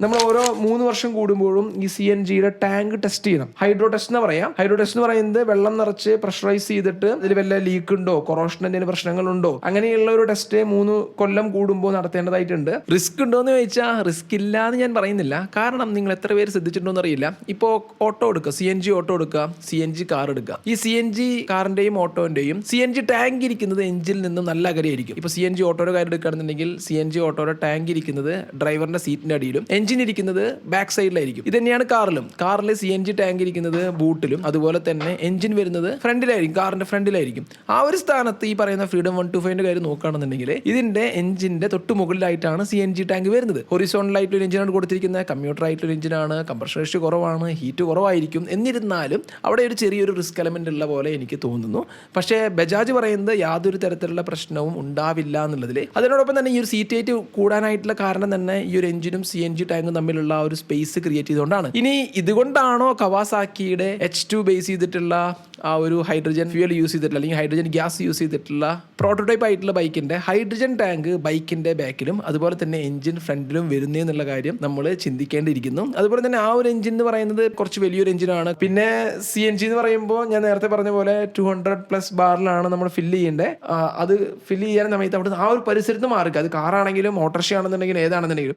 നമ്മൾ ഓരോ 3 വർഷം കൂടുമ്പോഴും ഈ CNGയുടെ ടാങ്ക് ടെസ്റ്റ് ചെയ്യണം. ഹൈഡ്രോ ടെസ്റ്റ് എന്ന് പറയാം. ഹൈഡ്രോ ടെസ്റ്റ് എന്ന് പറയുന്നത് വെള്ളം നിറച്ച് പ്രഷറൈസ് ചെയ്തിട്ട് അതിൽ വല്ല ലീക്ക് ഉണ്ടോ, കൊറോഷൻ എന്തെങ്കിലും പ്രശ്നങ്ങളുണ്ടോ, അങ്ങനെയുള്ള ഒരു ടെസ്റ്റ് 3 കൊല്ലം കൂടുമ്പോൾ നടത്തേണ്ടതായിട്ടുണ്ട്. റിസ്ക് ഉണ്ടോ എന്ന് ചോദിച്ചാൽ റിസ്ക് ഇല്ല എന്ന് ഞാൻ പറയുന്നില്ല. കാരണം നിങ്ങൾ എത്ര പേര് ശ്രദ്ധിച്ചിട്ടുണ്ടോ എന്നറിയില്ല. ഇപ്പോൾ ഓട്ടോ എടുക്കുക, CNG ഓട്ടോ എടുക്കുക, CNG കാർ എടുക്കുക. ഈ CNG കാറിന്റെയും ഓട്ടോന്റെയും CNG ടാങ്ക് ഇരിക്കുന്നത് എഞ്ചിനിൽ നിന്നും നല്ല അകലെയായിരിക്കും. ഇപ്പോൾ CNG ഓട്ടോയുടെ കാര്യം എടുക്കുകയാണെന്നുണ്ടെങ്കിൽ CNG ഓട്ടോയുടെ ടാങ്ക് ഇരിക്കുന്നത് ഡ്രൈവറിന്റെ സീറ്റിന്റെ അടിയിലും എഞ്ചിൻ ഇരിക്കുന്നത് ബാക്ക് സൈഡിലായിരിക്കും. ഇത് തന്നെയാണ് കാറിലും. കാറിൽ CNG ടാങ്ക് ഇരിക്കുന്നത് ബൂട്ടിലും, അതുപോലെ തന്നെ എഞ്ചിൻ വരുന്നത് ഫ്രണ്ടിലായിരിക്കും, കാറിന്റെ ഫ്രണ്ടിലായിരിക്കും. ആ ഒരു സ്ഥാനത്ത് ഈ പറയുന്ന ഫ്രീഡം 125ന്റെ കാര്യം നോക്കുകയാണെന്നുണ്ടെങ്കിൽ ഇതിന്റെ എഞ്ചിന്റെ തൊട്ട് മുകളിലായിട്ടാണ് CNG ടാങ്ക് വരുന്നത്. ഹൊറിസോണ്ടലായിട്ട് ഒരു എഞ്ചിനാണ് കൊടുത്തിരിക്കുന്നത്, കമ്പ്യൂട്ടർ ആയിട്ടൊരു എഞ്ചിനാണ്, കംപ്രഷൻ റേഷ്യോ കുറവാണ്, ഹീറ്റ് കുറവായിരിക്കും. എന്നിരുന്നാലും അവിടെ ഒരു ചെറിയൊരു റിസ്ക് എലമെന്റ് ഉള്ള പോലെ എനിക്ക് തോന്നുന്നു. പക്ഷേ ബജാജ് പറയുന്നത് യാതൊരു തരത്തിലുള്ള പ്രശ്നവും ഉണ്ടാവില്ല എന്നുള്ളതിൽ. അതിനോടൊപ്പം തന്നെ ഈ ഒരു സീറ്റ് ഹൈറ്റ് കൂടാനായിട്ടുള്ള കാരണം തന്നെ ഈ ഒരു എഞ്ചിനും CNG ടാങ്കും തമ്മിലുള്ള ഒരു സ്പേസ് ക്രിയേറ്റ് ചെയ്തുകൊണ്ടാണ്. ഇനി ഇതുകൊണ്ടാണോ കവാസാക്കിയുടെ H2 ബേസ് ചെയ്തിട്ടുള്ള ആ ഒരു ഹൈഡ്രജൻ ഫ്യൂൽ യൂസ് ചെയ്തിട്ടുള്ള അല്ലെങ്കിൽ ഹൈഡ്രജൻ ഗ്യാസ് യൂസ് ചെയ്തിട്ടുള്ള പ്രോട്ടോടൈപ്പ് ആയിട്ടുള്ള ബൈക്കിന്റെ ഹൈഡ്രജൻ ടാങ്ക് ബൈക്കിന്റെ ബാക്കിലും അതുപോലെ തന്നെ എഞ്ചിൻ ഫ്രണ്ടിലും വരുന്നേ എന്നുള്ള കാര്യം നമ്മൾ ചിന്തിക്കേണ്ടിയിരിക്കുന്നു. അതുപോലെ തന്നെ ആ ഒരു എഞ്ചിൻ എന്ന് പറയുന്നത് കുറച്ച് വലിയൊരു എഞ്ചിനാണ്. പിന്നെ CNG എന്ന് പറയുമ്പോൾ ഞാൻ നേരത്തെ പറഞ്ഞ പോലെ 200+ ബാറിലാണ് നമ്മൾ ഫില്ല് ചെയ്യേണ്ടത്. അത് ഫില്ല് ചെയ്യാൻ സമയത്ത് അവിടെ ആ ഒരു പരിസരത്ത് മാറുക. അത് കാറാണെങ്കിലും ഓട്ടോറിക്ഷ ആണെന്നുണ്ടെങ്കിലും ഏതാണെന്നുണ്ടെങ്കിലും